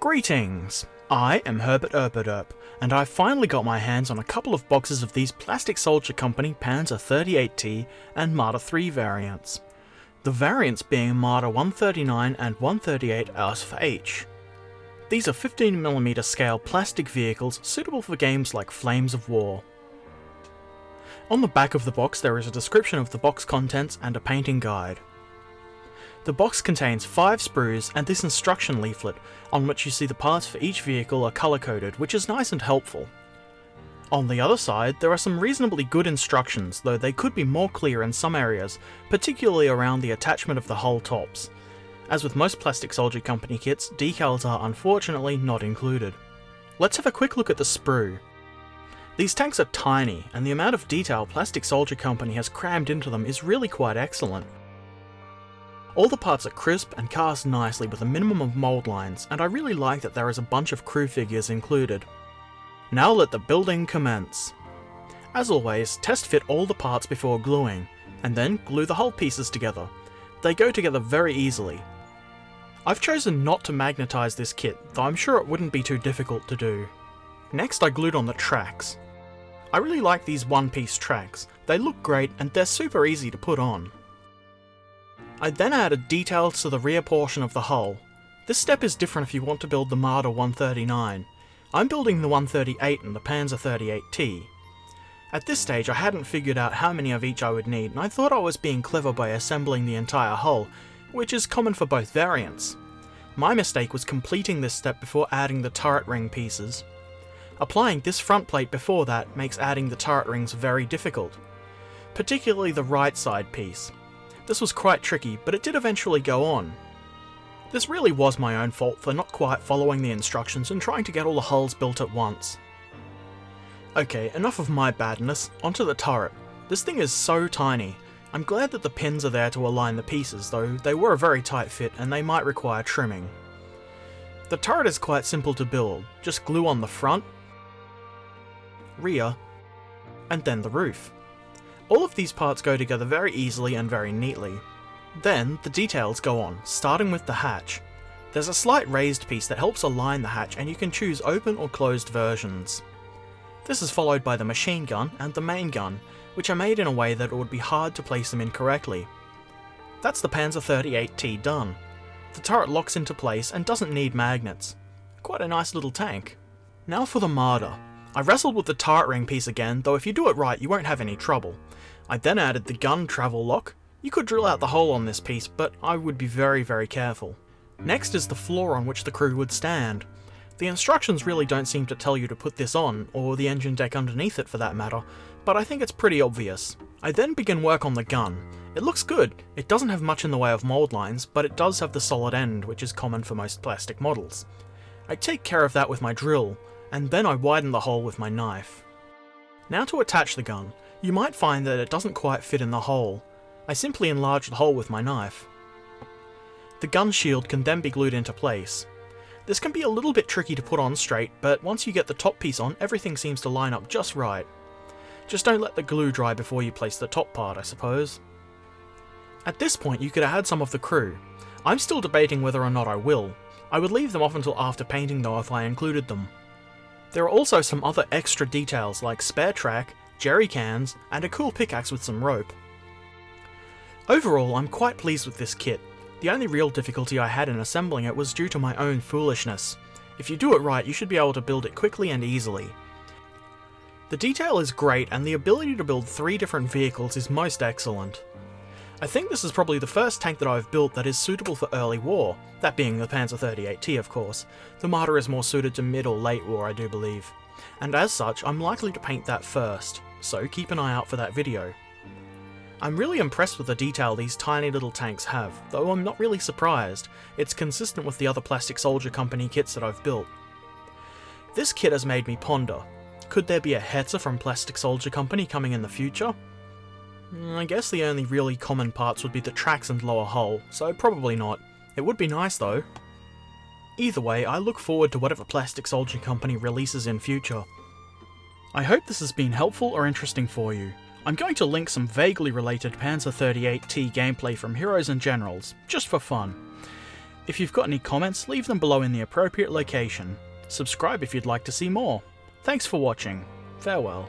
Greetings! I am Herbert Erpaderp, and I've finally got my hands on a couple of boxes of these Plastic Soldier Company Panzer 38T and Marder 3 variants. The variants being Marder 139 and 138 out of H. These are 15mm scale plastic vehicles suitable for games like Flames of War. On the back of the box there is a description of the box contents and a painting guide. The box contains 5 sprues and this instruction leaflet, on which you see the parts for each vehicle are colour-coded, which is nice and helpful. On the other side, there are some reasonably good instructions, though they could be more clear in some areas, particularly around the attachment of the hull tops. As with most Plastic Soldier Company kits, decals are unfortunately not included. Let's have a quick look at the sprue. These tanks are tiny, and the amount of detail Plastic Soldier Company has crammed into them is really quite excellent. All the parts are crisp and cast nicely with a minimum of mould lines, and I really like that there is a bunch of crew figures included. Now let the building commence. As always, test fit all the parts before gluing, and then glue the hull pieces together. They go together very easily. I've chosen not to magnetise this kit, though I'm sure it wouldn't be too difficult to do. Next I glued on the tracks. I really like these one-piece tracks. They look great and they're super easy to put on. I then added details to the rear portion of the hull. This step is different if you want to build the Marder 139. I'm building the 138 and the Panzer 38T. At this stage I hadn't figured out how many of each I would need, and I thought I was being clever by assembling the entire hull, which is common for both variants. My mistake was completing this step before adding the turret ring pieces. Applying this front plate before that makes adding the turret rings very difficult, particularly the right side piece. This was quite tricky, but it did eventually go on. This really was my own fault for not quite following the instructions and trying to get all the hulls built at once. Okay, enough of my badness, onto the turret. This thing is so tiny. I'm glad that the pins are there to align the pieces, though they were a very tight fit and they might require trimming. The turret is quite simple to build, just glue on the front, rear, and then the roof. All of these parts go together very easily and very neatly. Then, the details go on, starting with the hatch. There's a slight raised piece that helps align the hatch and you can choose open or closed versions. This is followed by the machine gun and the main gun, which are made in a way that it would be hard to place them in correctly. That's the Panzer 38T done. The turret locks into place and doesn't need magnets. Quite a nice little tank. Now for the Marder. I wrestled with the turret ring piece again, though if you do it right you won't have any trouble. I then added the gun travel lock. You could drill out the hole on this piece, but I would be very careful. Next is the floor on which the crew would stand. The instructions really don't seem to tell you to put this on, or the engine deck underneath it for that matter, but I think it's pretty obvious. I then begin work on the gun. It looks good. It doesn't have much in the way of mould lines, but it does have the solid end, which is common for most plastic models. I take care of that with my drill, and then I widen the hole with my knife. Now to attach the gun. You might find that it doesn't quite fit in the hole. I simply enlarge the hole with my knife. The gun shield can then be glued into place. This can be a little bit tricky to put on straight, but once you get the top piece on, everything seems to line up just right. Just don't let the glue dry before you place the top part, I suppose. At this point you could add some of the crew. I'm still debating whether or not I will. I would leave them off until after painting though if I included them. There are also some other extra details like spare track, jerry cans, and a cool pickaxe with some rope. Overall, I'm quite pleased with this kit. The only real difficulty I had in assembling it was due to my own foolishness. If you do it right, you should be able to build it quickly and easily. The detail is great, and the ability to build 3 different vehicles is most excellent. I think this is probably the first tank that I've built that is suitable for early war, that being the Panzer 38T of course. The Marder is more suited to mid or late war, I do believe. And as such, I'm likely to paint that first, so keep an eye out for that video. I'm really impressed with the detail these tiny little tanks have, though I'm not really surprised. It's consistent with the other Plastic Soldier Company kits that I've built. This kit has made me ponder. Could there be a Hetzer from Plastic Soldier Company coming in the future? I guess the only really common parts would be the tracks and lower hull, so probably not. It would be nice though. Either way, I look forward to whatever Plastic Soldier Company releases in future. I hope this has been helpful or interesting for you. I'm going to link some vaguely related Panzer 38T gameplay from Heroes and Generals, just for fun. If you've got any comments, leave them below in the appropriate location. Subscribe if you'd like to see more. Thanks for watching. Farewell.